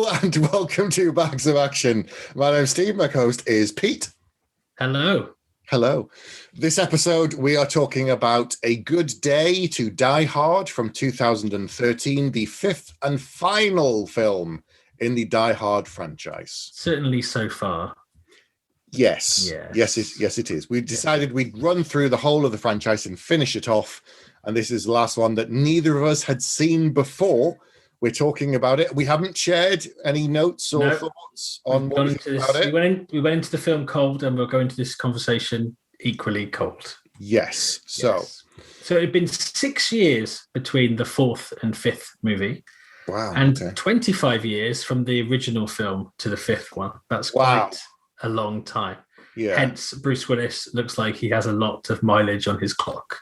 Hello and welcome to Bags of Action. My name's Steve, my co-host is Pete. Hello. Hello. This episode, we are talking about A Good Day to Die Hard from 2013, the fifth and final film in the Die Hard franchise. Certainly so far. Yes, it is. We decided we'd run through the whole of the franchise and finish it off. And this is the last one that neither of us had seen before. We're talking about it. We haven't shared any notes or thoughts on what we think about it. We went into the film cold, and we'll go into this conversation equally cold. Yes. So it had been 6 years between the fourth and fifth movie. Wow. And 25 years from the original film to the fifth one. That's quite a long time. Yeah. Hence, Bruce Willis looks like he has a lot of mileage on his clock.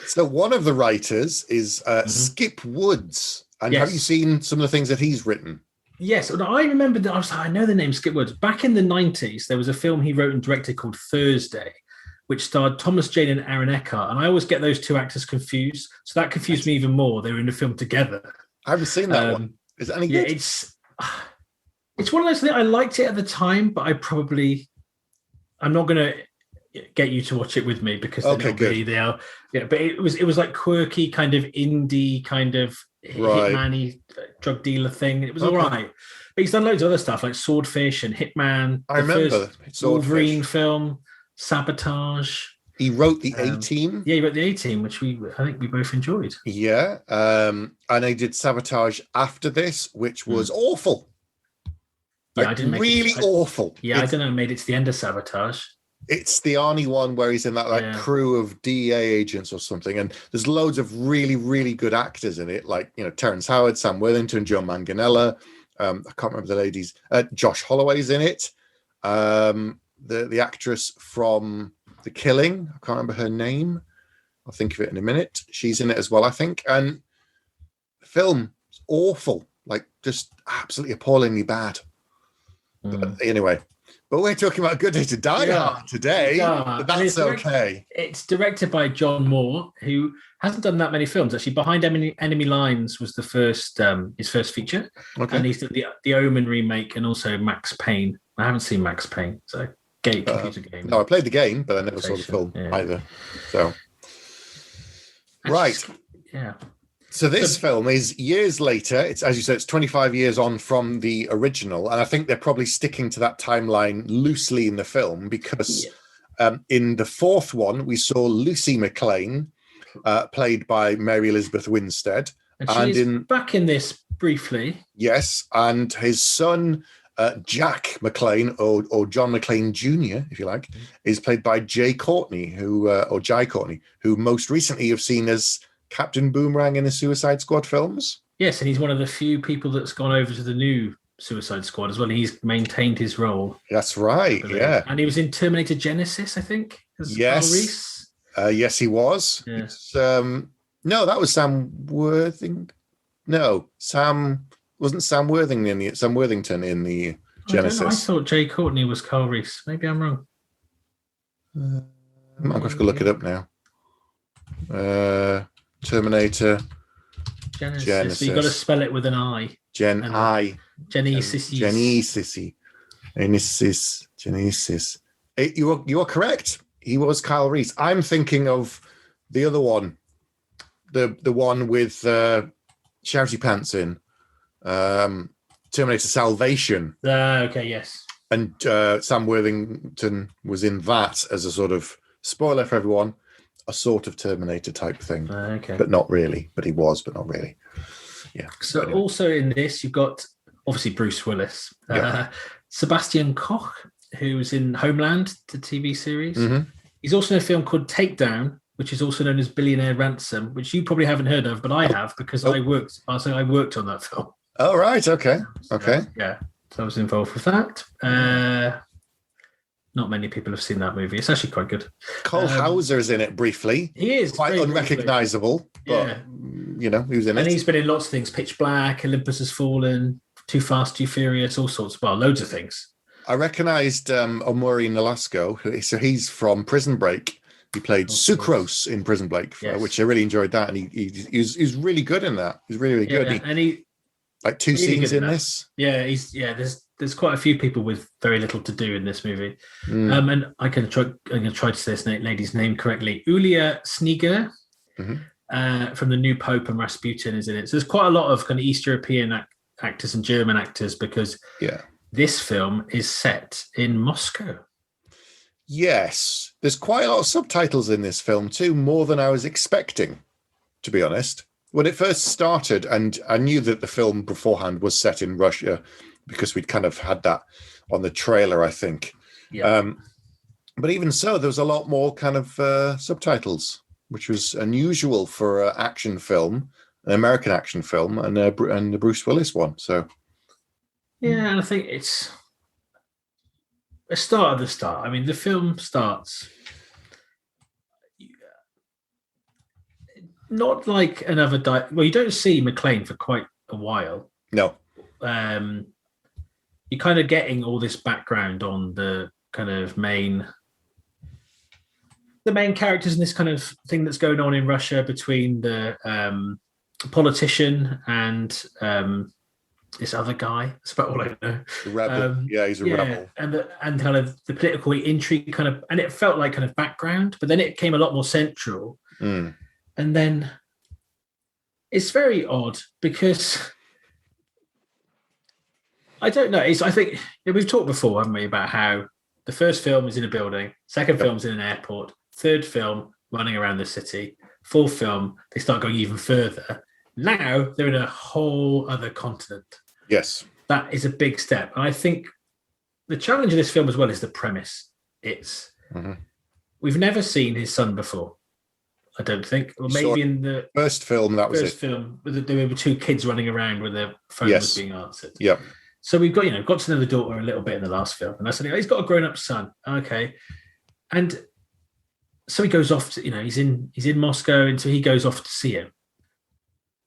So one of the writers is Skip Woods. And have you seen some of the things that he's written? Yes. I remember that. I know the name Skip Woods. Back in the 90s, there was a film he wrote and directed called Thursday, which starred Thomas Jane and Aaron Eckhart. And I always get those two actors confused. So that confused me even more. They were in the film together. I haven't seen that one. Is it any good? It's one of those things. I liked it at the time, but I'm not going to get you to watch it with me because they're not really there. Yeah, but it was like quirky, kind of indie, kind of hitman-y drug dealer thing. It was all right. But he's done loads of other stuff like Swordfish and Hitman. I remember Wolverine film, Sabotage. He wrote the A-Team. Yeah, he wrote the A-Team, which I think we both enjoyed. Yeah, and I did Sabotage after this, which was awful. Yeah, I didn't make awful. Yeah, I don't know. I made it to the end of Sabotage. It's the Arnie one where he's in that crew of DEA agents or something, and there's loads of really, really good actors in it, like Terrence Howard, Sam Worthington, Joe Manganiello. I can't remember the ladies. Josh Holloway's in it. The actress from The Killing, I can't remember her name. I'll think of it in a minute. She's in it as well, I think. And the film is awful, like just absolutely appallingly bad. But anyway. But we're talking about A Good Day to Die Hard today. Yeah. But that's okay. It's directed by John Moore, who hasn't done that many films. Actually, Behind Enemy Lines was the first his first feature. Okay. And he's done the Omen remake and also Max Payne. I haven't seen Max Payne, so computer game. No, I played the game, but I never saw the film either. So, right. Yeah. So this film is years later. It's, as you said, it's 25 years on from the original. And I think they're probably sticking to that timeline loosely in the film because in the fourth one, we saw Lucy McClane, played by Mary Elizabeth Winstead. And she's back in this briefly. Yes. And his son, Jack McClane, or John McClane Jr., if you like, is played by Jai Courtney, who most recently you've seen as Captain Boomerang in the Suicide Squad films. Yes, and he's one of the few people that's gone over to the new Suicide Squad as well. He's maintained his role. That's right, yeah. And he was in Terminator Genesis, I think. Yes. Yes, he was. Yeah. No, that was Sam Worthing. No, wasn't Sam Worthington in the Genesis. I thought Jai Courtney was Carl Reese. Maybe I'm wrong. I'm going to look it up now. Terminator Genesis. So you got to spell it with an I. Genesis. You are correct. He was Kyle Reese. I'm thinking of the other one, the one with Charity Pants in Terminator Salvation. Okay, yes. And Sam Worthington was in that as a sort of spoiler for everyone. A sort of Terminator type thing, but not really. But he was, but not really. Yeah. So anyway. Also in this, you've got obviously Bruce Willis, Sebastian Koch, who's in Homeland, the TV series. Mm-hmm. He's also in a film called Takedown, which is also known as Billionaire Ransom, which you probably haven't heard of, but I have because I worked on that film. Oh right, okay. So I was involved with that. Not many people have seen that movie. It's actually quite good. Cole Hauser's in it briefly. He is quite unrecognisable, but he was in it. And he's been in lots of things: Pitch Black, Olympus Has Fallen, Too Fast, Too Furious, all sorts. Well, loads of things. I recognised Omori Nolasco. So he's from Prison Break. He played Sucrose in Prison Break, which I really enjoyed that, and he's really good in that. He's really, really good. And Like 2 really scenes in this. Yeah, there's quite a few people with very little to do in this movie. And I'm going to try to say this lady's name correctly. Ulia Sneager, from The New Pope and Rasputin is in it. So there's quite a lot of kind of East European actors and German actors, because this film is set in Moscow. Yes, there's quite a lot of subtitles in this film too, more than I was expecting, to be honest. When it first started, and I knew that the film beforehand was set in Russia because we'd kind of had that on the trailer, I think. Yeah. But even so, there was a lot more kind of subtitles, which was unusual for an action film, an American action film, and the Bruce Willis one. So, yeah, and I think it's a start of the start. I mean, the film starts not like another. Well, you don't see McClane for quite a while. No. You're kind of getting all this background on the kind of main characters in this kind of thing that's going on in Russia between the politician and this other guy. That's about all I know. The rebel. He's a rebel. And kind of the political intrigue kind of, and it felt like kind of background, but then it came a lot more central. And then it's very odd because I don't know. I think we've talked before, haven't we, about how the first film is in a building, second film's in an airport, third film running around the city, fourth film they start going even further. Now they're in a whole other continent. Yes, that is a big step. And I think the challenge of this film as well is the premise. It's we've never seen his son before. I don't think, or maybe in the first film that was first film, there were 2 kids running around where their phone was being answered. Yep. So we've got to know the daughter a little bit in the last film, and I said, he's got a grown-up son. Okay, and so he goes off to, he's in Moscow, and so he goes off to see him,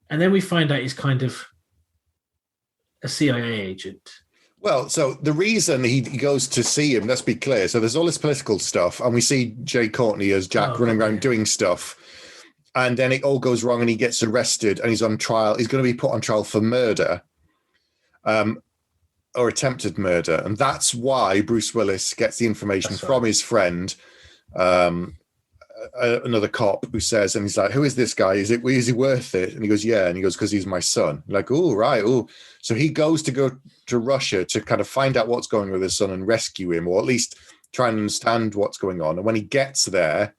and then we find out he's kind of a CIA agent. Well, so the reason he goes to see him, let's be clear. So there's all this political stuff, and we see Jay Courtney as Jack running around doing stuff, and then it all goes wrong, and he gets arrested, and he's on trial. He's going to be put on trial for murder. Or attempted murder, and that's why Bruce Willis gets the information from his friend, another cop, who says, and he's like, "Who is this guy? Is he worth it?" And he goes, "Yeah," and he goes, "Because he's my son." Like, "Oh, right, oh." So he goes to go to Russia to kind of find out what's going on with his son and rescue him, or at least try and understand what's going on. And when he gets there,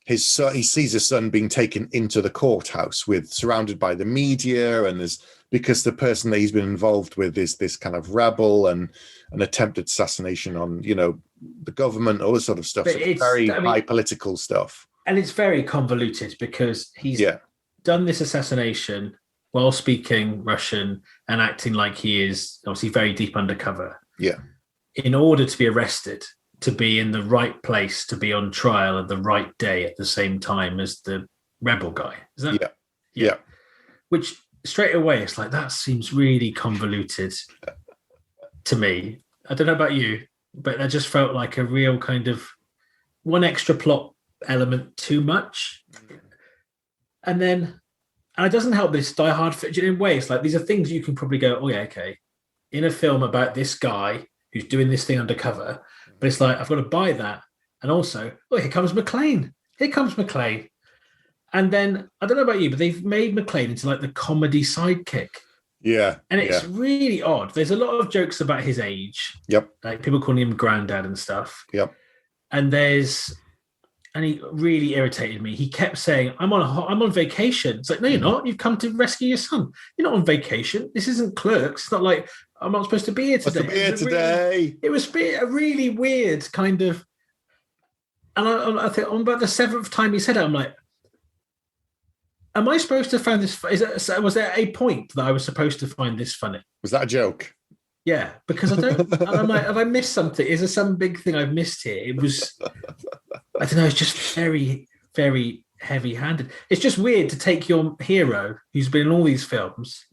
he sees his son being taken into the courthouse surrounded by the media, and because the person that he's been involved with is this kind of rebel and an attempted assassination on, the government, all this sort of stuff. So it's very high political stuff. And it's very convoluted because he's done this assassination while speaking Russian and acting like he is obviously very deep undercover. Yeah. In order to be arrested, to be in the right place, to be on trial at the right day at the same time as the rebel guy. Is that? Yeah. Which straight away, it's like, that seems really convoluted to me. I don't know about you, but I just felt like a real kind of one extra plot element too much. And it doesn't help this Die Hard in ways. Like, these are things you can probably go, oh yeah, okay. In a film about this guy who's doing this thing undercover, but it's like, I've got to buy that. And also, here comes McClane. And then, I don't know about you, but they've made McClane into like the comedy sidekick. Yeah. And it's really odd. There's a lot of jokes about his age. Yep. Like people calling him granddad and stuff. Yep. And he really irritated me. He kept saying, I'm on vacation. It's like, no, you're not. You've come to rescue your son. You're not on vacation. This isn't Clerks. It's not like, I'm not supposed to be here today. It was a really weird kind of, and I think on about the 7th time he said it, I'm like, am I supposed to find this? Was there a point that I was supposed to find this funny? Was that a joke? Yeah, because I don't. I'm like, have I missed something? Is there some big thing I've missed here? It was, I don't know. It's just very, very heavy-handed. It's just weird to take your hero who's been in all these films,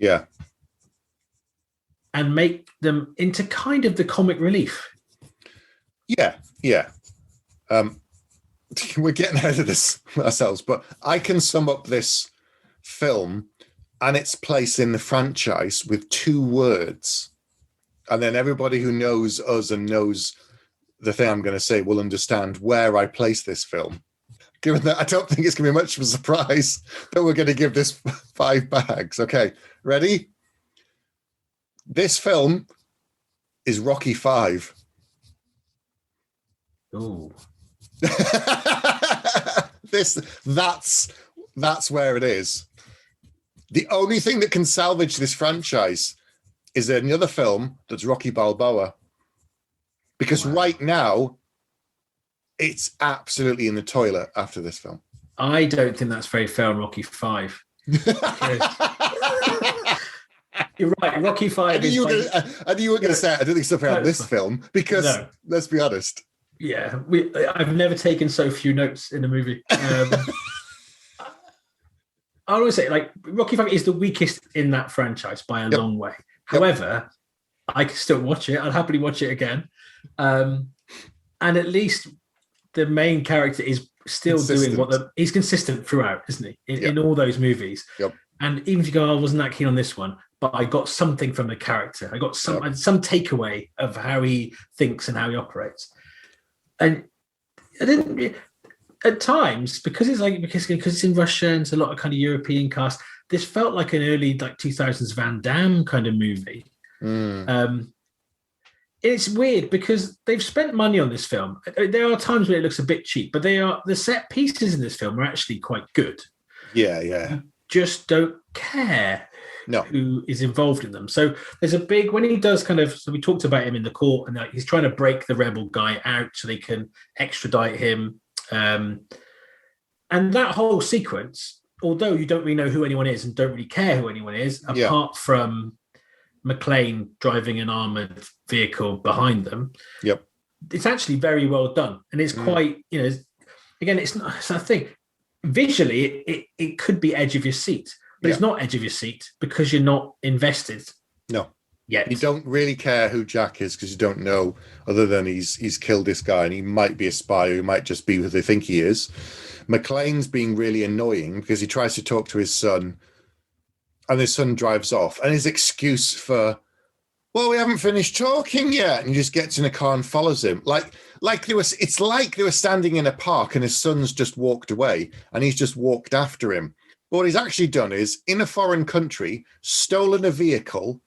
and make them into kind of the comic relief. Yeah. We're getting ahead of this ourselves, but I can sum up this film and its place in the franchise with 2 words. And then everybody who knows us and knows the thing I'm going to say will understand where I place this film. Given that I don't think it's going to be much of a surprise that we're going to give this 5 bags. Okay, ready? This film is Rocky 5. Ooh. That's where it is. The only thing that can salvage this franchise is another film that's Rocky Balboa. Because right now, it's absolutely in the toilet after this film. I don't think that's very fair on Rocky 5. You're right, Rocky 5 I knew you were going to say it. I don't think it's fair on this film because, let's be honest. Yeah, I've never taken so few notes in a movie. I always say, like, Rocky 5 is the weakest in that franchise by a long way. However, I can still watch it. I'll happily watch it again. And at least the main character is still doing he's consistent throughout, isn't he? In all those movies. Yep. And even if you go, I wasn't that keen on this one, but I got something from the character. I got some takeaway of how he thinks and how he operates. And I didn't at times because it's in Russia and it's a lot of kind of European cast. This felt like an early 2000s Van Damme kind of movie. It's weird because they've spent money on this film. There are times where it looks a bit cheap, but the set pieces in this film are actually quite good. Yeah. You just don't care who is involved in them. So there's a big, when he does so we talked about him in the court and he's trying to break the rebel guy out so they can extradite him. And that whole sequence, although you don't really know who anyone is and don't really care who anyone is, apart from McClane driving an armored vehicle behind them. Yep. It's actually very well done. And it's quite, again, it's a thing. Visually, it could be edge of your seat, but it's not edge of your seat because you're not invested. No. Yet. You don't really care who Jack is because you don't know other than he's killed this guy and he might be a spy or he might just be who they think he is. McClane's being really annoying because he tries to talk to his son and his son drives off. And his excuse for, well, we haven't finished talking yet. And he just gets in a car and follows him. It's like they were standing in a park and his son's just walked away and he's just walked after him. But what he's actually done is, in a foreign country, stolen a vehicle,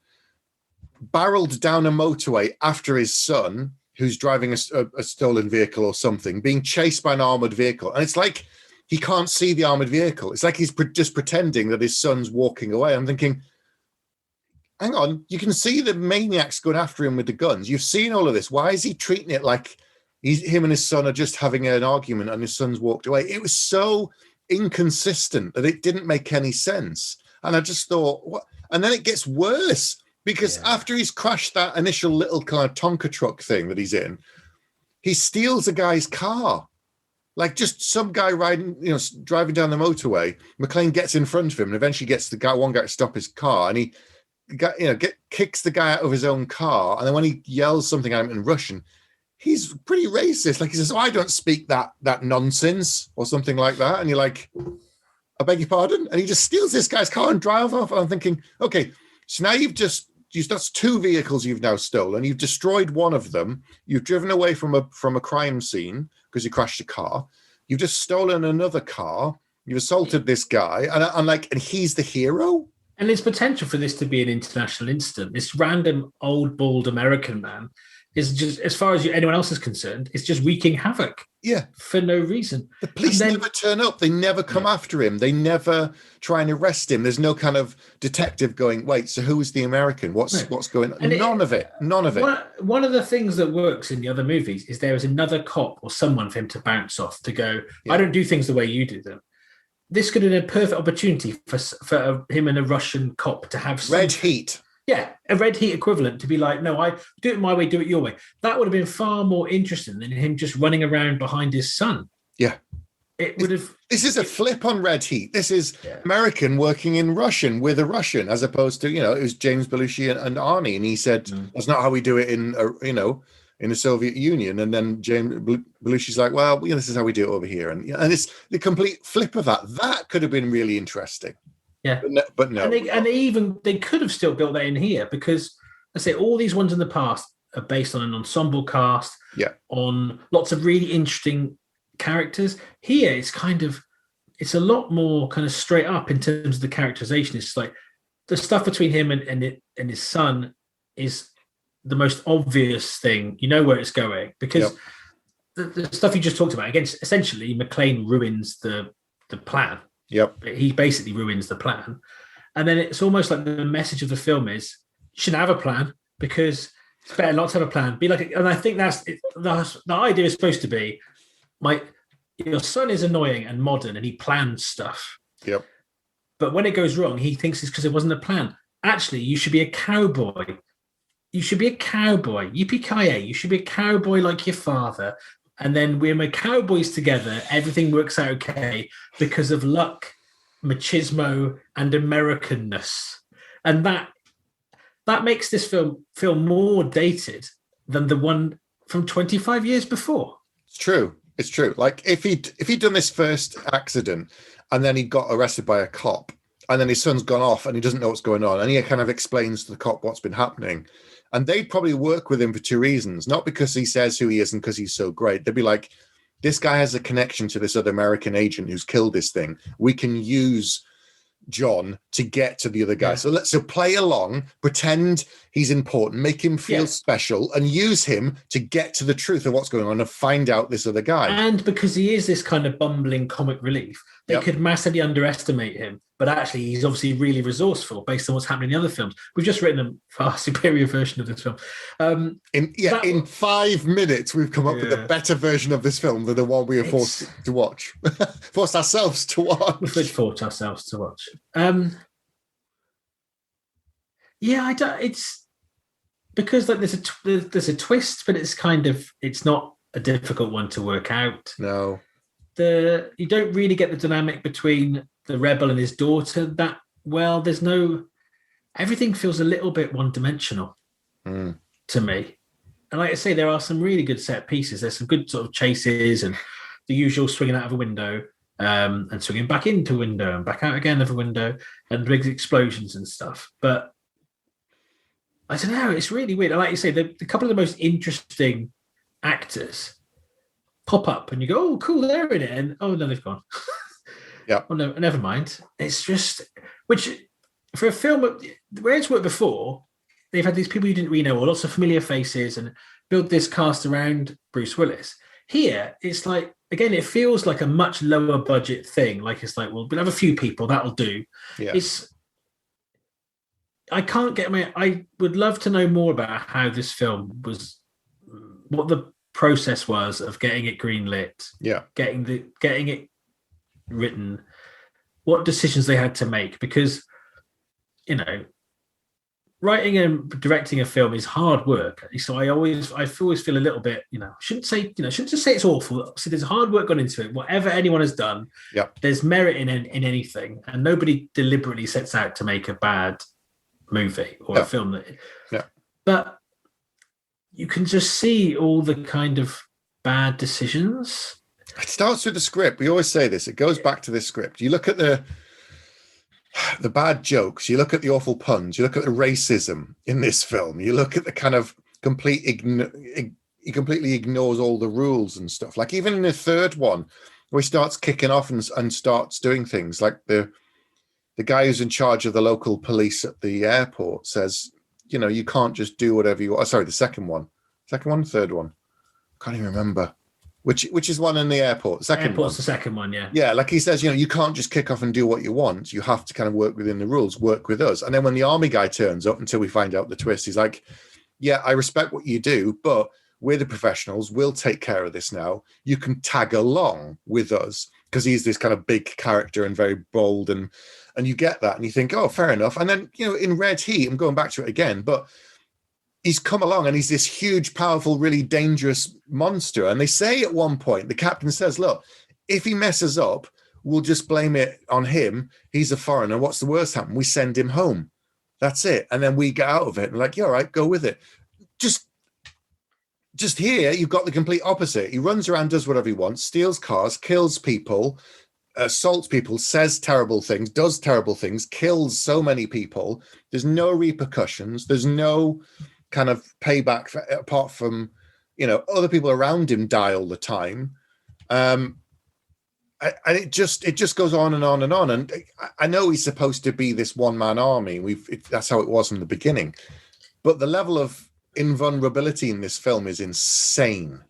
barreled down a motorway after his son, who's driving a stolen vehicle or something, being chased by an armored vehicle. And it's like he can't see the armored vehicle. It's like he's just pretending that his son's walking away. I'm thinking, hang on, you can see the maniac's going after him with the guns. You've seen all of this. Why is he treating it like him and his son are just having an argument and his son's walked away? It was so inconsistent that it didn't make any sense. And I just thought, what? And then it gets worse because after he's crashed that initial little kind of Tonka truck thing that he's in, he steals a guy's car. Like just some guy driving down the motorway. McClane gets in front of him and eventually gets one guy to stop his car, and he kicks the guy out of his own car. And then when he yells something at him in Russian, he's pretty racist. Like he says, "Oh, I don't speak that nonsense," or something like that. And you're like, "I beg your pardon?" And he just steals this guy's car and drives off. And I'm thinking, okay, so now that's 2 vehicles you've now stolen. You've destroyed one of them. You've driven away from a crime scene because you crashed a car. You've just stolen another car. You've assaulted this guy, and he's the hero. And there's potential for this to be an international incident. This random old bald American man is just, as far as anyone else is concerned, it's just wreaking havoc. Yeah, for no reason. The police never turn up. They never come after him. They never try and arrest him. There's no kind of detective going, wait, so who is the American? What's going on? None of it. One of the things that works in the other movies is there is another cop or someone for him to bounce off to go, I don't do things the way you do them. This could have been a perfect opportunity for him and a Russian cop to have red heat. Yeah, a red heat equivalent to be like, no, I do it my way, do it your way. That would have been far more interesting than him just running around behind his son. Yeah. It would have. This is a flip on red heat. This is American working in Russian with a Russian, as opposed to, it was James Belushi and Arnie. And he said, that's not how we do it in the Soviet Union. And then James Belushi's like, well, this is how we do it over here. And it's the complete flip of that. That could have been really interesting. Yeah, but no. And they could have still built that in here, because I say all these ones in the past are based on an ensemble cast. Yeah, on lots of really interesting characters. Here, it's a lot more kind of straight up in terms of the characterization. It's like the stuff between him and his son is the most obvious thing. You know where it's going, because the stuff you just talked about, again, essentially McClane ruins the plan. Yep. He basically ruins the plan. And then it's almost like the message of the film is you shouldn't have a plan, because it's better not to have a plan. Be like, and I think the idea is supposed to be, your son is annoying and modern and he plans stuff. Yep. But when it goes wrong, he thinks it's because it wasn't a plan. Actually, you should be a cowboy. You should be a cowboy. Yippee-ki-yay. You should be a cowboy like your father. And then when we're cowboys together, everything works out okay because of luck, machismo, and Americanness. And that makes this film feel more dated than the one from 25 years before. It's true. It's true. Like if he'd done this first accident and then he got arrested by a cop and then his son's gone off and he doesn't know what's going on and he kind of explains to the cop what's been happening, and they'd probably work with him for two reasons. Not because he says who he is and because he's so great. They'd be like, this guy has a connection to this other American agent who's killed this thing. We can use John to get to the other guy. Yeah. So play along, pretend he's important, make him feel special, and use him to get to the truth of what's going on and find out this other guy. And because he is this kind of bumbling comic relief, they could massively underestimate him. But actually, he's obviously really resourceful based on what's happening in the other films. We've just written a far superior version of this film. In 5 minutes, we've come up with a better version of this film than the one we are forced to watch. Forced ourselves to watch. We've forced ourselves to watch. It's because like there's a twist, but it's not a difficult one to work out. No. You don't really get the dynamic between the rebel and his daughter that well. Everything feels a little bit one-dimensional to me. And like I say, there are some really good set pieces. There's some good sort of chases and the usual swinging out of a window and swinging back into a window and back out again of a window and big explosions and stuff. But I don't know, it's really weird. And like you say, a couple of the most interesting actors pop up and you go, oh, cool, they're in it. And oh, no, they've gone. Yeah. Oh, no, never mind. It's just, which for a film where it's worked before, they've had these people you didn't really know, or lots of familiar faces and built this cast around Bruce Willis. Here, it's like, again, it feels like a much lower budget thing. Like, it's like, well, we'll have a few people, that'll do. Yeah. I would love to know more about how this film was, what the process was of getting it greenlit, getting it written, what decisions they had to make, because writing and directing a film is hard work. So I always feel a little bit, shouldn't just say it's awful. So there's hard work gone into it. Whatever anyone has done, there's merit in anything, and nobody deliberately sets out to make a bad movie or a film but you can just see all the kind of bad decisions. It starts with the script. We always say this. It goes back to this script. You look at the bad jokes. You look at the awful puns. You look at the racism in this film. You look at the kind of he completely ignores all the rules and stuff. Like even in the third one, where he starts kicking off and starts doing things like the guy who's in charge of the local police at the airport says, you can't just do whatever you want. Oh, sorry, the third one, can't even remember which is one in the airport. Airport's the second one, yeah. Yeah, like he says, you can't just kick off and do what you want. You have to kind of work within the rules, work with us. And then when the army guy turns up, until we find out the twist, he's like, yeah, I respect what you do, but we're the professionals. We'll take care of this now. You can tag along with us, because he's this kind of big character and very bold, and you get that and you think, oh, fair enough. And then, in Red Heat, I'm going back to it again, but he's come along and he's this huge, powerful, really dangerous monster. And they say at one point, the captain says, look, if he messes up, we'll just blame it on him. He's a foreigner. What's the worst happen? We send him home. That's it. And then we get out of it. And like, yeah, all right, go with it. Just here, you've got the complete opposite. He runs around, does whatever he wants, steals cars, kills people, assaults people, says terrible things, does terrible things, kills so many people. There's no repercussions. There's no kind of payback apart from, other people around him die all the time. And it just goes on and on and on. And I know he's supposed to be this one-man army. That's how it was from the beginning. But the level of invulnerability in this film is insane.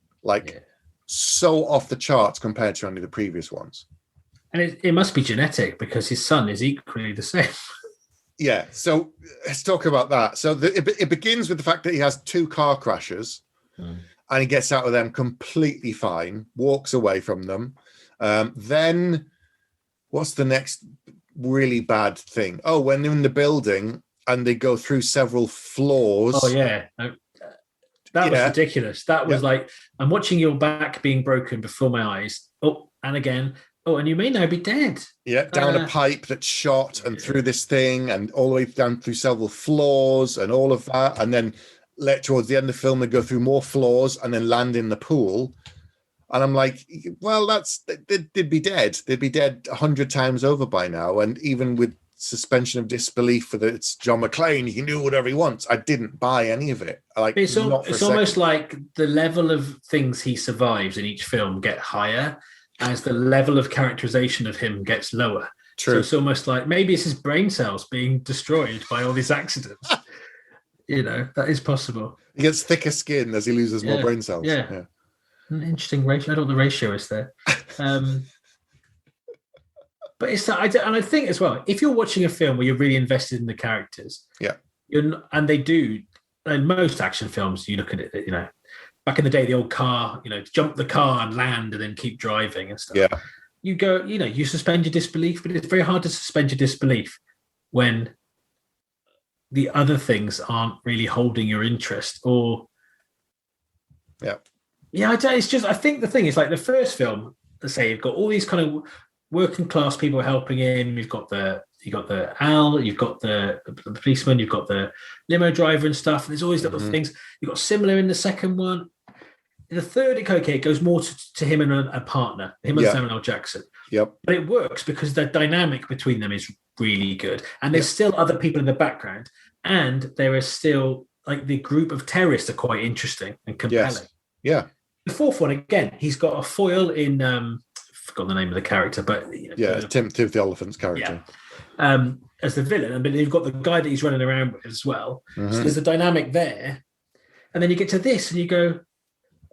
So off the charts compared to any of the previous ones. And it must be genetic because his son is equally the same. Yeah. So let's talk about that. So it begins with the fact that he has 2 car crashes and he gets out of them completely fine, walks away from them. Then what's the next really bad thing? Oh, when they're in the building and they go through several floors. Oh, yeah. That was ridiculous. That was like, I'm watching your back being broken before my eyes. Oh, and again. Oh, and you may now be dead. Yeah, down a pipe that's shot and through this thing and all the way down through several floors and all of that. And then towards the end of the film, they go through more floors and then land in the pool. And I'm like, well, they'd be dead. They'd be dead 100 times over by now. And even with suspension of disbelief for that it's John McClane, he can do whatever he wants. I didn't buy any of it. It's almost like the level of things he survives in each film get higher as the level of characterization of him gets lower. True. So it's almost like maybe it's his brain cells being destroyed by all these accidents. That is possible. He gets thicker skin as he loses more brain cells. Yeah. An interesting ratio. I don't know what the ratio is there. But it's that, and I think as well, if you're watching a film where you're really invested in the characters, and they do, in most action films, you look at it, back in the day, the old car, jump the car and land and then keep driving and stuff. Yeah. You go, you suspend your disbelief, but it's very hard to suspend your disbelief when the other things aren't really holding your interest or. Yeah. Yeah, it's just, I think the thing is like the first film, let's say you've got all these kind of working class people helping him. You've got the Al, you've got the policeman, you've got the limo driver and stuff. And there's always little things. You've got similar in the second one. In the third, it goes more to him and a partner, him and Samuel L. Jackson. Yep. But it works because the dynamic between them is really good. And there's still other people in the background. And there is still like the group of terrorists are quite interesting and compelling. Yes. Yeah. The fourth one, again, he's got a foil in, forgot the name of the character, but Timothy the Elephant's character. Yeah. As the villain, but you've got the guy that he's running around with as well. So there's a dynamic there. And then you get to this and you go,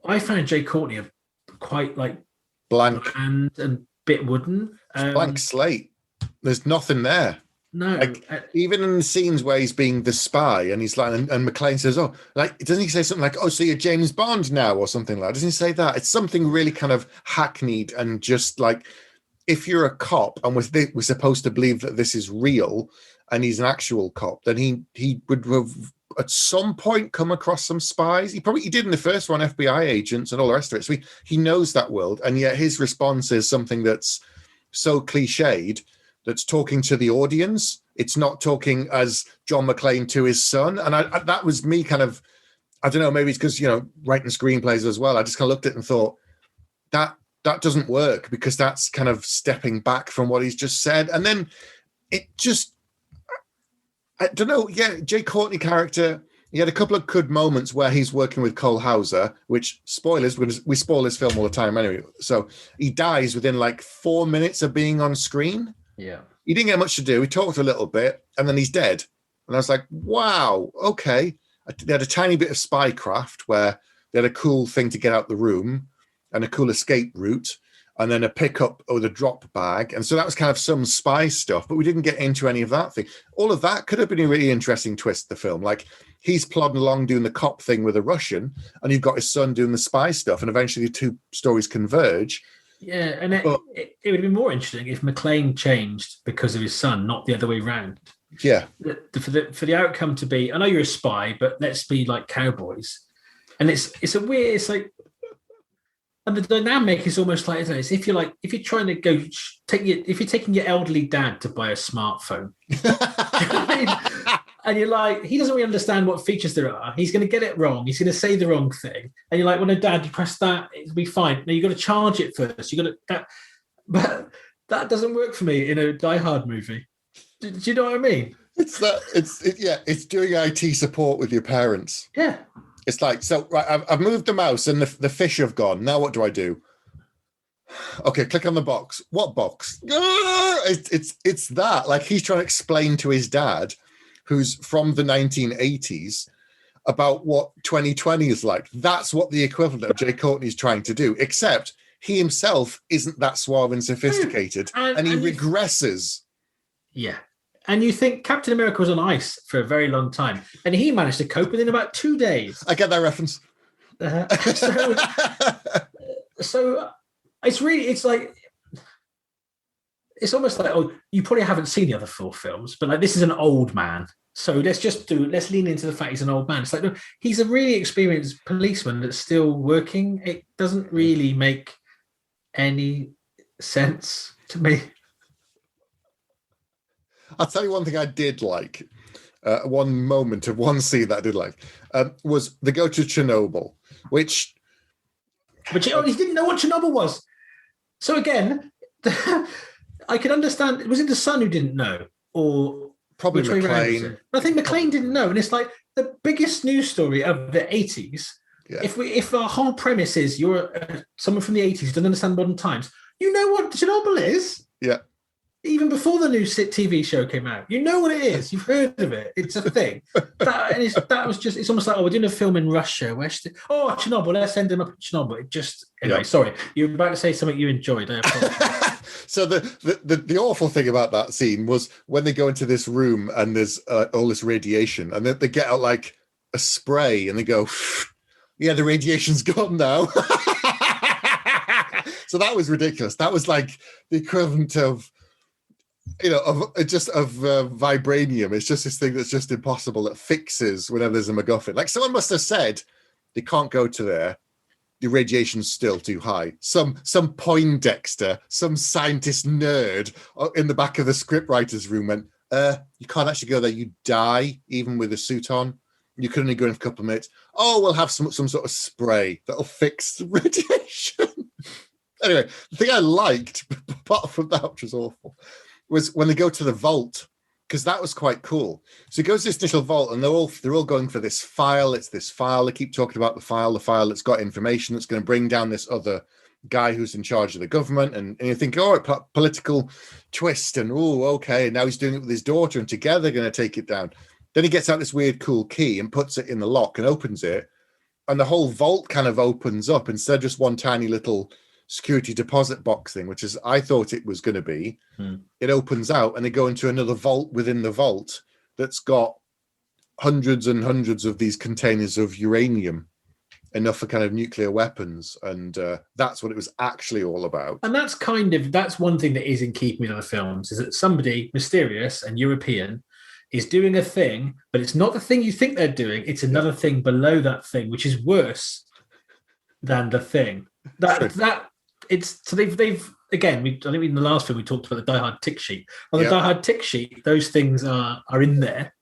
I found Jai Courtney quite like blank and bit wooden. Blank slate. There's nothing there. No, even in the scenes where he's being the spy and he's like, and McClane says, "Oh, like doesn't he say something like, oh, so you're James Bond now or something like that?" Doesn't he say that? It's something really kind of hackneyed and just like, if you're a cop and we're supposed to believe that this is real and he's an actual cop, then he would have at some point come across some spies. He did in the first one, FBI agents and all the rest of it. So he knows that world, and yet his response is something that's so cliched. That's talking to the audience. It's not talking as John McClane to his son. And that was me kind of, I don't know, maybe it's because, writing screenplays as well. I just kind of looked at it and thought that doesn't work because that's kind of stepping back from what he's just said. And then it just, I don't know. Yeah. Jai Courtney character, he had a couple of good moments where he's working with Cole Hauser, which spoilers, we spoil this film all the time anyway. So he dies within like 4 minutes of being on screen. Yeah. He didn't get much to do. He talked a little bit and then he's dead. And I was like, wow, okay. They had a tiny bit of spycraft where they had a cool thing to get out the room and a cool escape route and then a pickup or the drop bag. And so that was kind of some spy stuff, but we didn't get into any of that thing. All of that could have been a really interesting twist to the film. Like he's plodding along doing the cop thing with a Russian and you've got his son doing the spy stuff and eventually the two stories converge. Yeah, and it would have been more interesting if McClane changed because of his son, not the other way around. Yeah. For the outcome to be, I know you're a spy, but let's be like cowboys. And it's a weird, it's like, and the dynamic is almost like, it's if you're trying to go if you're taking your elderly dad to buy a smartphone. And you're like, he doesn't really understand what features there are. He's going to get it wrong. He's going to say the wrong thing. And you're like, well, no, Dad, you press that, it'll be fine. No, you've got to charge it first. You got to, but that doesn't work for me in a Die Hard movie. Do you know what I mean? It's doing IT support with your parents. Yeah. It's like, so right, I've moved the mouse and the fish have gone. Now what do I do? Okay, click on the box. What box? It's that. Like, he's trying to explain to his dad, who's from the 1980s, about what 2020 is like. That's what the equivalent of Jai Courtney's trying to do, except he himself isn't that suave and sophisticated, and he regresses. Yeah. And you think Captain America was on ice for a very long time, and he managed to cope within about 2 days. I get that reference. So it's almost like, oh, you probably haven't seen the other 4 films, but like, this is an old man. So let's lean into the fact he's an old man. It's like, no, he's a really experienced policeman that's still working. It doesn't really make any sense to me. I'll tell you one thing I did like. One moment of one scene that I did like was they go to Chernobyl, which... But he didn't know what Chernobyl was. So again, I can understand. Was it the son who didn't know? Or probably McClane. I think McClane didn't know. And it's like the biggest news story of the 80s. Yeah. If our whole premise is you're someone from the 80s who doesn't understand modern times, you know what Chernobyl is? Yeah. Even before the new TV show came out, you know what it is. You've heard of it. It's a thing. It's almost like, oh, we're doing a film in Russia. Chernobyl. Let's send them up to Chernobyl. Anyway, Sorry, you were about to say something you enjoyed. I apologize. So the awful thing about that scene was when they go into this room and there's all this radiation, and they get out like a spray and they go, yeah, the radiation's gone now. So that was ridiculous. That was like the equivalent of, vibranium. It's just this thing that's just impossible, that fixes whenever there's a MacGuffin. Like, someone must have said they can't go to there. The radiation's still too high. Some Poindexter, some scientist nerd in the back of the scriptwriter's room went, you can't actually go there. You die even with a suit on. You can only go in for a couple of minutes. Oh, we'll have some sort of spray that'll fix the radiation. Anyway, the thing I liked, apart from that, which was awful, was when they go to the vault, because that was quite cool. So he goes to this initial vault, and they're all going for this file. It's this file. They keep talking about the file that's got information that's going to bring down this other guy who's in charge of the government. And you think, political twist, and okay. And now he's doing it with his daughter, and together they're going to take it down. Then he gets out this weird, cool key and puts it in the lock and opens it, and the whole vault kind of opens up instead of just one tiny little security deposit box thing, which is I thought it was going to be. It opens out and they go into another vault within the vault that's got hundreds and hundreds of these containers of uranium, enough for kind of nuclear weapons, and that's what it was actually all about. And that's one thing that is in keeping with other films, is that somebody mysterious and European is doing a thing, but it's not the thing you think they're doing. It's another thing below that thing, which is worse than the thing. They've again. I think in the last film we talked about the Die Hard tick sheet. On the Die Hard tick sheet, those things are in there,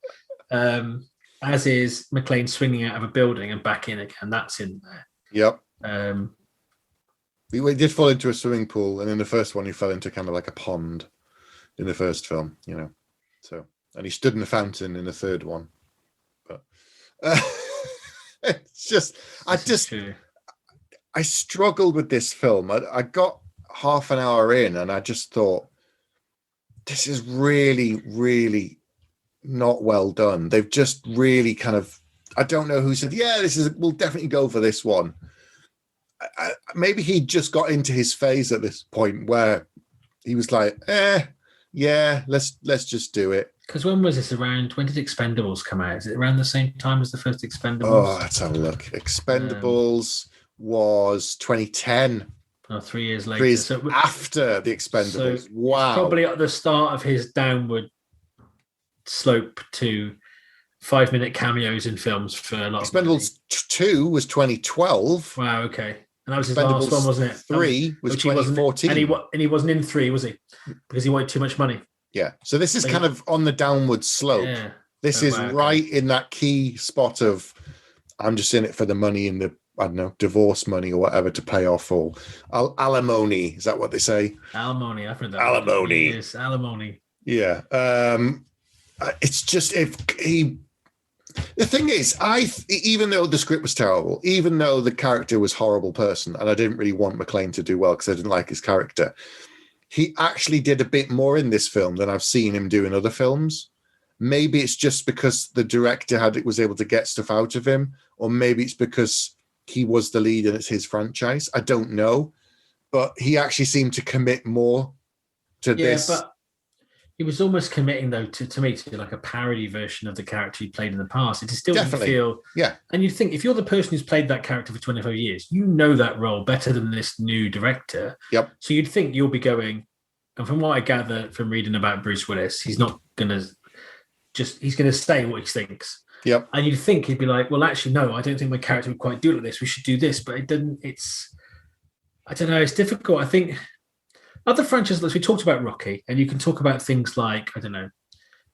as is McClane swinging out of a building and back in again. That's in there. Yep. He did fall into a swimming pool, and in the first one, he fell into kind of like a pond. In the first film, so, and he stood in a fountain in the third one. But it's just, I struggled with this film. I got half an hour in and I just thought, this is really, really not well done. They've just really kind of, I don't know who said, we'll definitely go for this one. Maybe he just got into his phase at this point where he was like, let's just do it. Because when was this around? When did Expendables come out? Is it around the same time as the first Expendables? Oh, let's have a look. Expendables was 2010. 3 years later. 3 years after the Expendables. So wow. Probably at the start of his downward slope to 5-minute cameos in films for a lot. Expendables 2 was 2012. Wow, okay. And that was his last one, wasn't it? 3 was 2014. And he wasn't in 3, was he? Because he wanted too much money. Yeah. So this is kind of on the downward slope. Yeah. This is right in that key spot of, I'm just in it for the money and the I don't know, divorce money or whatever to pay off, or alimony. Is that what they say? Alimony. I've heard that. Alimony. Yes, alimony. Yeah. It's just if he. The thing is, even though the script was terrible, even though the character was a horrible person, and I didn't really want McClane to do well because I didn't like his character, he actually did a bit more in this film than I've seen him do in other films. Maybe it's just because the director was able to get stuff out of him, or maybe it's because he was the lead and it's his franchise. I don't know, but he actually seemed to commit more to this. Yeah, but he was almost committing, though, to me, to like a parody version of the character he played in the past. It still didn't feel... Yeah. And you'd think, if you're the person who's played that character for 25 years, you know that role better than this new director. Yep. So you'd think you'll be going... And from what I gather from reading about Bruce Willis, he's not going to... He's going to say what he thinks. Yep. And you'd think he'd be like, well, actually, no, I don't think my character would quite do like this. We should do this. But it didn't... I don't know. It's difficult. I think... Other franchises, we talked about Rocky, and you can talk about things like, I don't know,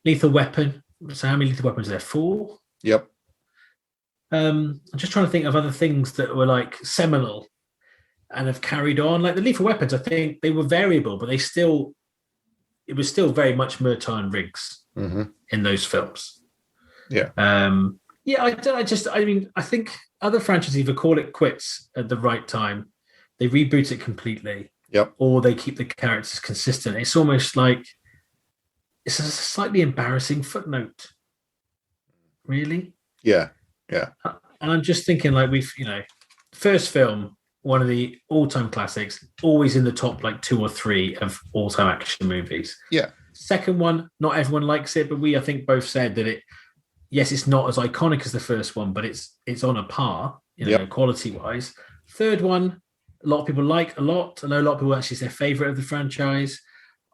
Lethal Weapon. So how many Lethal Weapons are there? 4? Yep. I'm just trying to think of other things that were like seminal and have carried on. Like the Lethal Weapons, I think they were variable, but it was still very much Murtaugh and Riggs in those films. Yeah. I think other franchises either call it quits at the right time, they reboot it completely. Yep. Or they keep the characters consistent. It's almost like it's a slightly embarrassing footnote. Really? Yeah. Yeah. And I'm just thinking, like, first film, one of the all-time classics, always in the top like 2 or 3 of all-time action movies. Yeah. Second one, not everyone likes it, but we, I think, both said that it's not as iconic as the first one, but it's on a par, quality-wise. Third one, a lot of people like a lot. I know a lot of people actually say favorite of the franchise.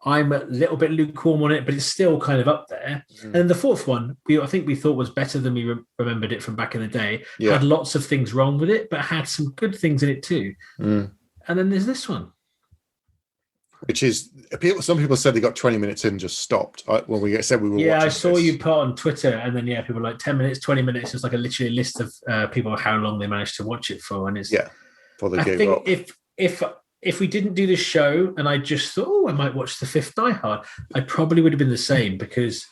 I'm a little bit lukewarm on it, but it's still kind of up there. And then the fourth one, I think we thought was better than we remembered it from back in the day. Yeah. Had lots of things wrong with it, but had some good things in it too. And then there's this one. Which is, some people said they got 20 minutes in and just stopped when we said we were watching. Yeah, I saw you put on Twitter, and then, people were like 10 minutes, 20 minutes. It's like literally a list of people, how long they managed to watch it for. And it's... Yeah. I think if we didn't do this show and I just thought, I might watch the 5th Die Hard, I probably would have been the same, because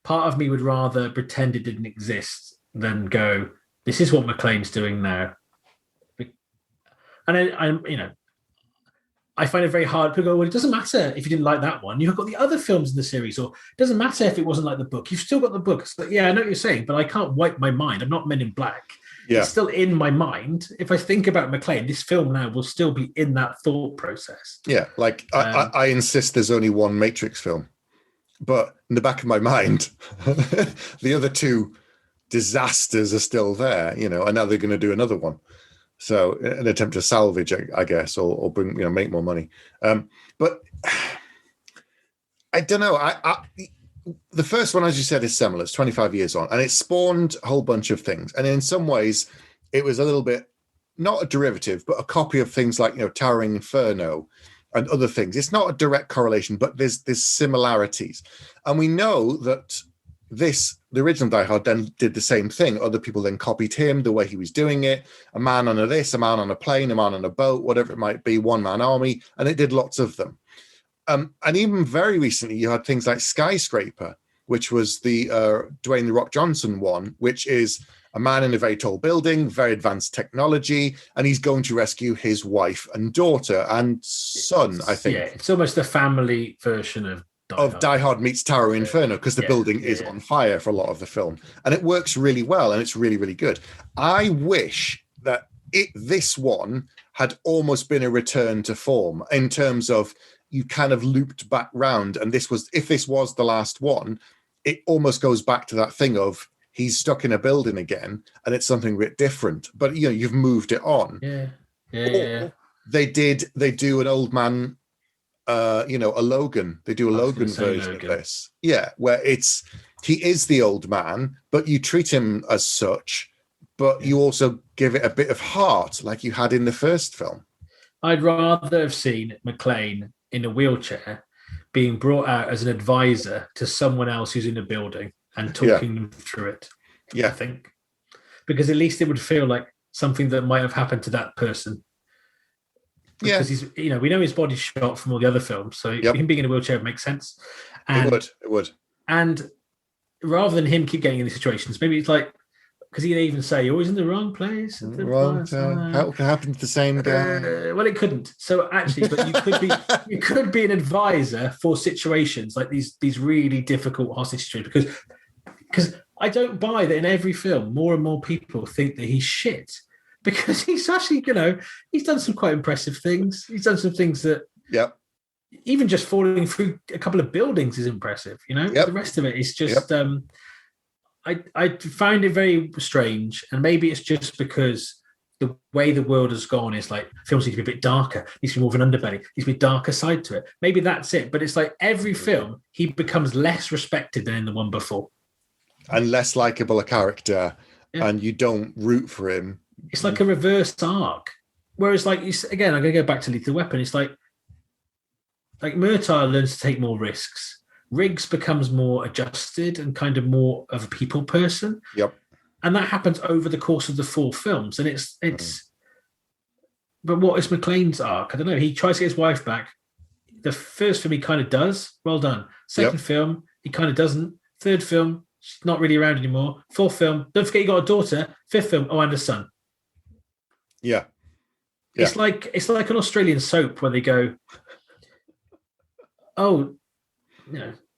part of me would rather pretend it didn't exist than go, this is what McClane's doing now. And I find it very hard. People go, well, it doesn't matter if you didn't like that one. You've got the other films in the series, or it doesn't matter if it wasn't like the book. You've still got the book. So, yeah, I know what you're saying, but I can't wipe my mind. I'm not Men in Black. Yeah. It's still in my mind. If I think about McClane, this film now will still be in that thought process. Yeah, like I insist there's only one Matrix film, but in the back of my mind, the other 2 disasters are still there, and now they're going to do another one. So an attempt to salvage, I guess, or bring, make more money. But I don't know. The first one, as you said, is seminal. It's 25 years on, and it spawned a whole bunch of things. And in some ways, it was a little bit, not a derivative, but a copy of things like, Towering Inferno and other things. It's not a direct correlation, but there's similarities. And we know that the original Die Hard then did the same thing. Other people then copied him, the way he was doing it. A man on a man on a plane, a man on a boat, whatever it might be, one-man army, and it did lots of them. And even very recently, you had things like Skyscraper, which was the Dwayne "The Rock" Johnson one, which is a man in a very tall building, very advanced technology, and he's going to rescue his wife and daughter and son, I think. Yeah, it's almost the family version of Die Hard meets Tower Inferno, because the building is on fire for a lot of the film. And it works really well, and it's really, really good. I wish that this one had almost been a return to form in terms of you kind of looped back round, and if this was the last one, it almost goes back to that thing of he's stuck in a building again, and it's something a bit different. But you've moved it on. Yeah. They do an old man, a Logan. They do a Logan version of this. Yeah, where he is the old man, but you treat him as such, but you also give it a bit of heart, like you had in the first film. I'd rather have seen McClane in a wheelchair being brought out as an advisor to someone else who's in a building and talking them through it. Yeah. I think. Because at least it would feel like something that might have happened to that person. Because he's, we know his body's shot from all the other films, so him being in a wheelchair makes sense. And, it would. And rather than him keep getting in these situations, maybe it's like, because he'd even say, "You're always in the wrong place." At the wrong time. How could happen to the same guy? Well, it couldn't. So actually, but you could be an advisor for situations like these really difficult hostage situations. Because I don't buy that in every film, more and more people think that he's shit. Because he's actually, he's done some quite impressive things. He's done some things that, even just falling through a couple of buildings is impressive. The rest of it is just. I find it very strange, and maybe it's just because the way the world has gone is like films need to be a bit darker, needs to be more of an underbelly, needs to be a darker side to it. Maybe that's it, but it's like every film he becomes less respected than in the one before, and less likable a character, and you don't root for him. It's like a reverse arc. Whereas, like, again, I'm going to go back to Lethal Weapon. It's like Murtaugh learns to take more risks. Riggs becomes more adjusted and kind of more of a people person. Yep. And that happens over the course of the 4 films. And it's. But what is McClane's arc? I don't know. He tries to get his wife back. The first film he kind of does. Well done. Second film, he kind of doesn't. Third film, she's not really around anymore. 4th film, don't forget you got a daughter. 5th film, and a son. Yeah. It's like an Australian soap where they go, oh,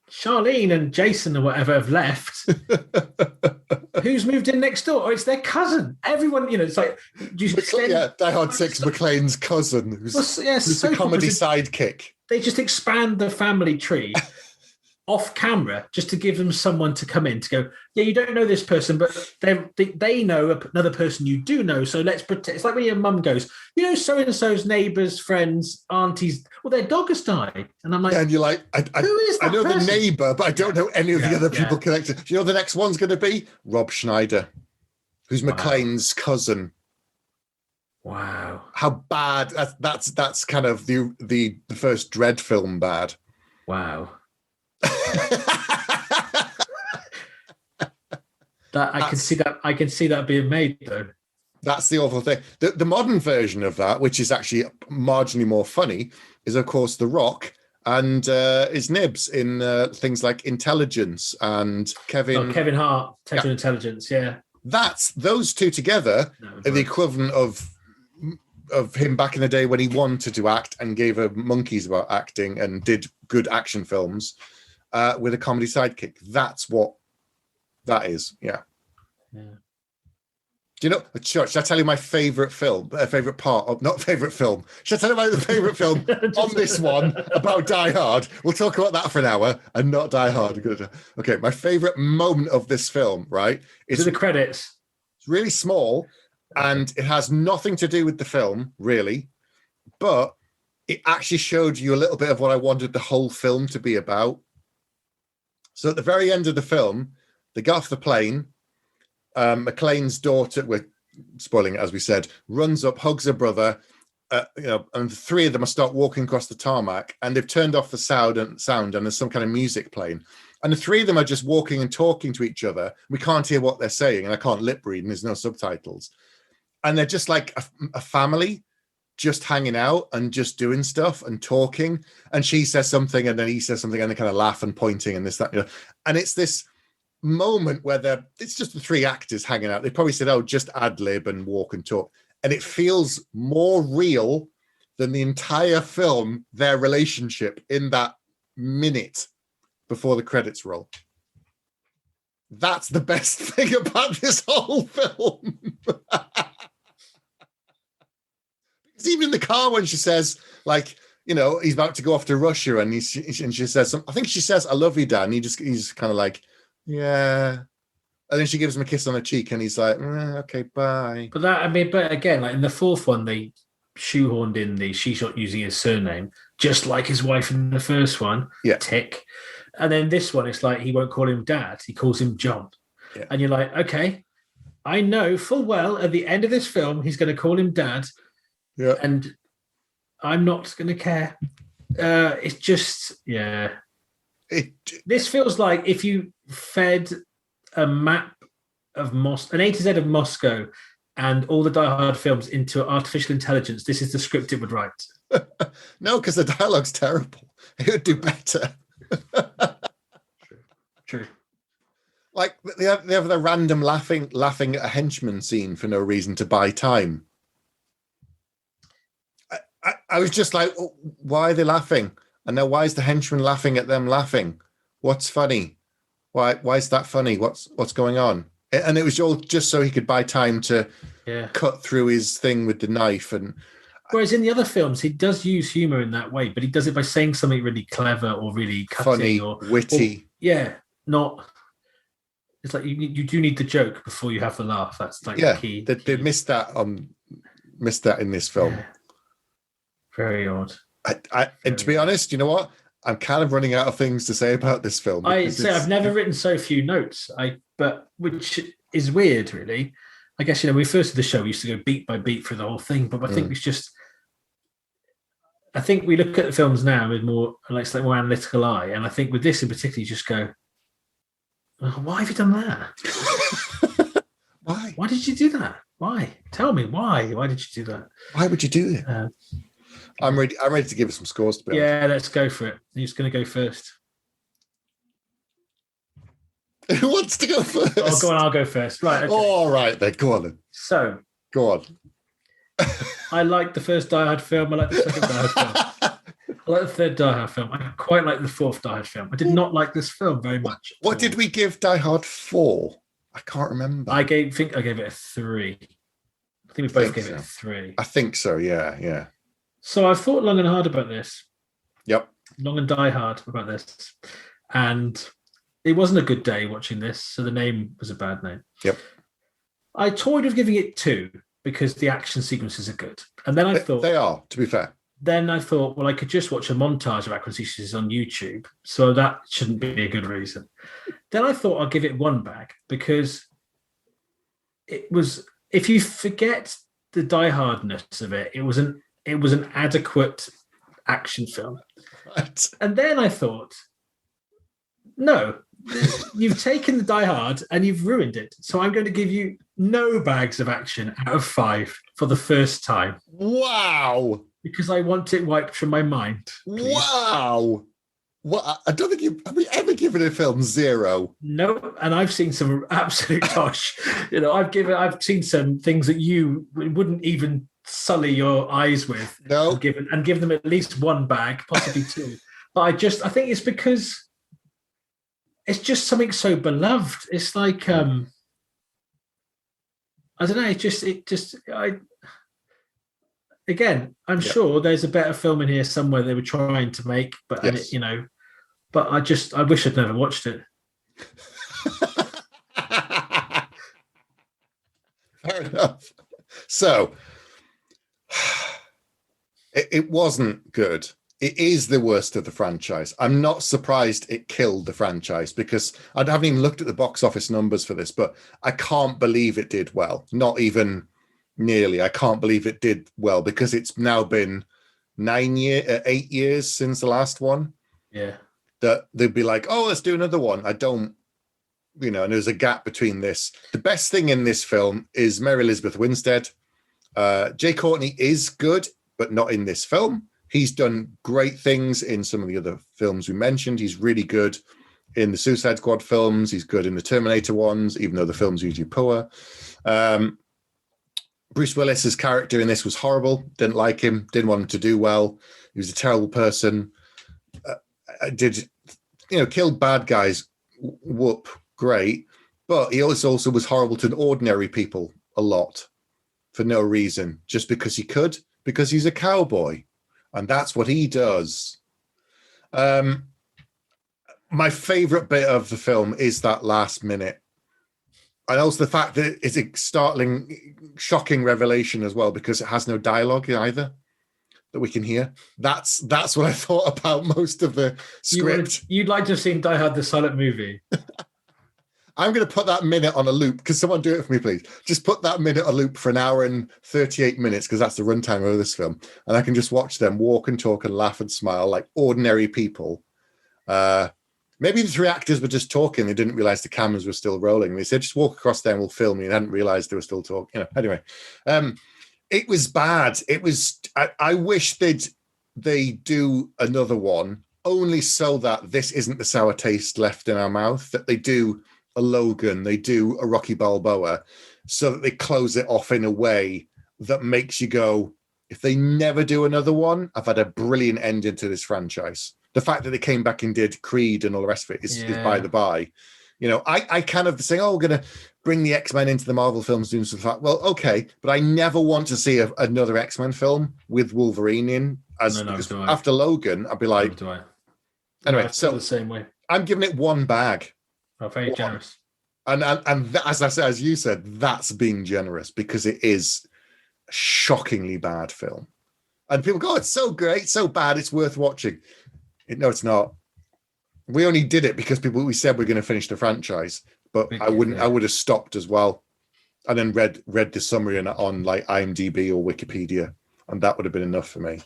Charlene and Jason or whatever have left. Who's moved in next door? Oh, it's their cousin. Everyone, it's like Die Hard 6, McClane's cousin, who's a comedy sidekick. They just expand the family tree off camera just to give them someone to come in to go, you don't know this person, but they know another person you do know, so let's pretend. It's like when your mum goes, so-and-so's neighbours, friends, aunties, well, their dog has died. And I'm like, and you're like, who is that I know person? The neighbour, but I don't know any of the other people connected. Do you know the next one's going to be? Rob Schneider, who's McClane's cousin. Wow. How bad. That's kind of the first Dredd film bad. Wow. I can see that being made though. That's the awful thing. The modern version of that, which is actually marginally more funny, is of course The Rock and is Nibs in things like Intelligence and Kevin Hart, Technical Intelligence. Yeah, that's those two together are the equivalent of him back in the day when he wanted to act and gave a monkeys about acting and did good action films. With a comedy sidekick. That's what that is. Yeah. Do you know, should I tell you my favourite film? Favourite part of, not favourite film. Should I tell you about the favourite film on this one about Die Hard? We'll talk about that for an hour and not Die Hard. Okay, my favourite moment of this film, right? Is the credits. It's really small and it has nothing to do with the film, really. But it actually showed you a little bit of what I wanted the whole film to be about. So at the very end of the film, they get off the plane. McClane's daughter, we're spoiling it as we said, runs up, hugs her brother, and the 3 of them are start walking across the tarmac, and they've turned off the sound, and there's some kind of music playing. And the 3 of them are just walking and talking to each other. We can't hear what they're saying, and I can't lip read, and there's no subtitles. And they're just like a family, just hanging out and just doing stuff and talking. And she says something and then he says something and they kind of laugh and pointing and this, that, And it's this moment where it's just the 3 actors hanging out. They probably said, just ad lib and walk and talk. And it feels more real than the entire film, their relationship in that minute before the credits roll. That's the best thing about this whole film. Even in the car when she says, he's about to go off to Russia and she says, I think she says, I love you, Dad. And he's kind of like, yeah. And then she gives him a kiss on the cheek and he's like, okay, bye. But again, like in the 4th one, they shoehorned in the she shot using his surname, just like his wife in the first one. Yeah. Tick. And then this one, it's like, he won't call him Dad. He calls him John. Yeah. And you're like, okay, I know full well at the end of this film, he's going to call him Dad. Yeah. And I'm not going to care. It's just, This feels like if you fed a map of an A to Z of Moscow and all the Die Hard films into artificial intelligence, this is the script it would write. No, because the dialogue's terrible. It would do better. True. Like they have the random laughing at a henchman scene for no reason to buy time. I was just like, oh, why are they laughing? And now why is the henchman laughing at them laughing? What's funny? Why is that funny? What's going on? And it was all just so he could buy time to cut through his thing with the knife. And whereas in the other films, he does use humor in that way, but he does it by saying something really clever or really cutting funny, or witty. Not. It's like you do need the joke before you have the laugh. That's like the key. They missed that in this film. Yeah. Very odd. And to be honest, you know what? I'm kind of running out of things to say about this film. I've never written so few notes. But which is weird, really. I guess when we first did the show, we used to go beat by beat through the whole thing. But I think it's just. I think we look at the films now with more more analytical eye, and I think with this in particular, you just go, oh, "Why have you done that? Why? Why did you do that? Why? Tell me why? Why did you do that? Why would you do it?" I'm ready to give it some scores. To be honest. Yeah, let's go for it. Who's going to go first? Who wants to go first? Oh, go on, I'll go first. Right. Okay. All right, then. Go on. Then. So. Go on. I like the first Die Hard film. I like the second Die Hard film. I like the third Die Hard film. I quite like the fourth Die Hard film. I did not like this film very much. What did we give Die Hard 4? I can't remember. I think I gave it a 3. I think we both gave it a 3. I think so, yeah. So I've thought long and hard about this. Yep. Long and die hard about this. And it wasn't a good day watching this, so the name was a bad name. Yep. I toyed with giving it 2 because the action sequences are good. And then I thought... They are, to be fair. Then I thought, well, I could just watch a montage of action sequences on YouTube, so that shouldn't be a good reason. Then I thought I'll give it 1 bag because it was... If you forget the die-hardness of it, it was an adequate action film. Right. And then I thought, no, you've taken the Die Hard and you've ruined it. So I'm going to give you no bags of action out of 5 for the first time. Wow. Because I want it wiped from my mind. Please. Wow. Well, I don't think have we ever given a film 0? No, and I've seen some absolute tosh. I've seen some things that you wouldn't even sully your eyes with. No. And give them at least 1 bag, possibly 2. But I think it's because it's just something so beloved. It's like I don't know. I'm sure there's a better film in here somewhere they were trying to make, but yes. But I wish I'd never watched it. Fair enough. So it wasn't good. It is the worst of the franchise. I'm not surprised it killed the franchise because I haven't even looked at the box office numbers for this, but I can't believe it did well. Not even nearly. I can't believe it did well because it's now been 8 years since the last one. Yeah. That they'd be like, oh, let's do another one. I don't, and there's a gap between this. The best thing in this film is Mary Elizabeth Winstead. Jai Courtney is good, but not in this film. He's done great things in some of the other films we mentioned. He's really good in the Suicide Squad films. He's good in the Terminator ones, even though the film's usually poor. Bruce Willis's character in this was horrible. Didn't like him. Didn't want him to do well. He was a terrible person. Killed bad guys. Whoop, great. But he also was horrible to ordinary people a lot for no reason, just because he could, because he's a cowboy. And that's what he does. My favorite bit of the film is that last minute. And also the fact that it's a startling, shocking revelation as well, because it has no dialogue either that we can hear. That's what I thought about most of the script. You'd like to have seen Die Hard, the silent movie. I'm going to put that minute on a loop. Because someone do it for me, please. Just put that minute on a loop for 1 hour and 38 minutes, because that's the runtime of this film. And I can just watch them walk and talk and laugh and smile like ordinary people Maybe the three actors were just talking. They didn't realize the cameras were still rolling. They said, just walk across there and we'll film you. And hadn't realized they were still talking. Anyway, it was bad. It was, I wish they do another one only so that this isn't the sour taste left in our mouth, that they do a Logan, they do a Rocky Balboa, so that they close it off in a way that makes you go, if they never do another one, I've had a brilliant ending to this franchise. The fact that they came back and did Creed and all the rest of it is by the by. I kind of say, we're going to bring the X-Men into the Marvel films, doing stuff like, well, okay, but I never want to see another X-Men film with Wolverine in. After Logan, I'd be like, anyway, so the same way. I'm giving it one bag. Oh, very generous. And as you said, that's being generous, because it is a shockingly bad film. And people go, it's so great, so bad, it's worth watching. No, it's not. We only did it because we said we're going to finish the franchise, but I would have stopped as well, and then read the summary on like IMDb or Wikipedia, and that would have been enough for me.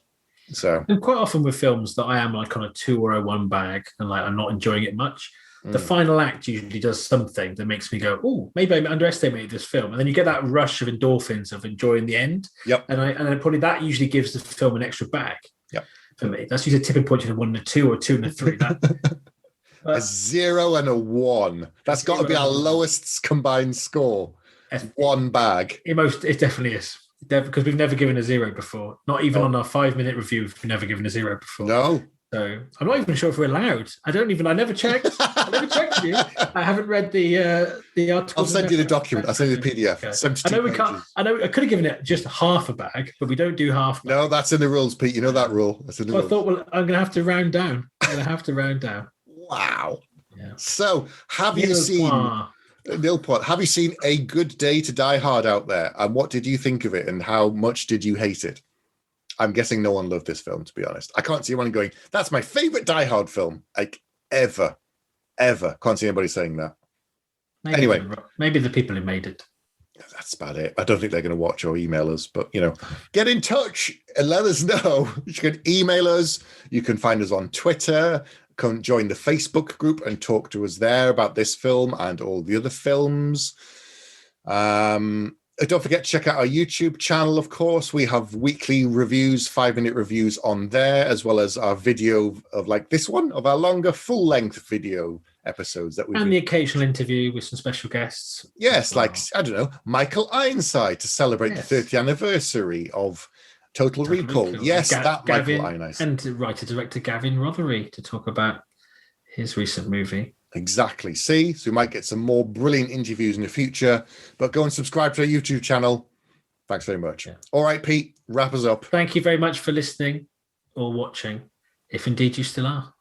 So, and quite often with films that I am like on a 2 or a 1 bag, and like I'm not enjoying it much, the final act usually does something that makes me go, oh, maybe I underestimated this film, and then you get that rush of endorphins of enjoying the end. Yep. And probably that usually gives the film an extra bag. Yep. For me, that's usually a tipping point to the 1 and a 2 or 2 and a 3. A 0 and a 1. That's got to be our lowest combined score. 1 bag. It definitely is. Because we've never given a 0 before. Not even on our 5-minute review, we've never given a 0 before. No. So I'm not even sure if we're allowed. I never checked. I never checked you. I haven't read the article. I'll send you the document. I'll send you the PDF. Okay. I know we can't. I know I could have given it just half a bag, but we don't do half. No, that's in the rules, Pete. You know that rule. That's in the rules. I thought, I'm going to have to round down. Wow. Yeah. So, have you seen Nilpot? Have you seen A Good Day to Die Hard out there? And what did you think of it? And how much did you hate it? I'm guessing no one loved this film, to be honest. I can't see anyone going, that's my favorite Die Hard film, like ever. Can't see anybody saying that. Maybe the people who made it. That's about it. I don't think they're going to watch or email us, but get in touch and let us know. You can email us. You can find us on Twitter. Come join the Facebook group and talk to us there about this film and all the other films. Don't forget to check out our YouTube channel, of course. We have weekly reviews, 5-minute reviews on there, as well as our video of like this one, of our longer full-length video episodes that we and the occasional interview with some special guests. Yes, like, I don't know, Michael Ironside to celebrate the 30th anniversary of Total Recall. Yes, Michael Ironside. And writer-director Gavin Rothery to talk about his recent movie. Exactly. See, so we might get some more brilliant interviews in the future, but go and subscribe to our YouTube channel. Thanks very much. Yeah. All right, Pete, wrap us up. Thank you very much for listening or watching, if indeed you still are.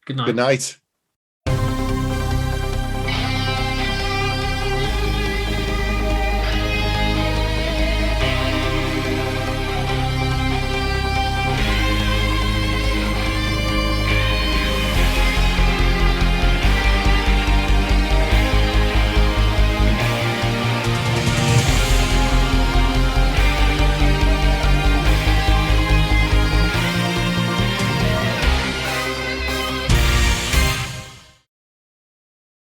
Good night. Good night.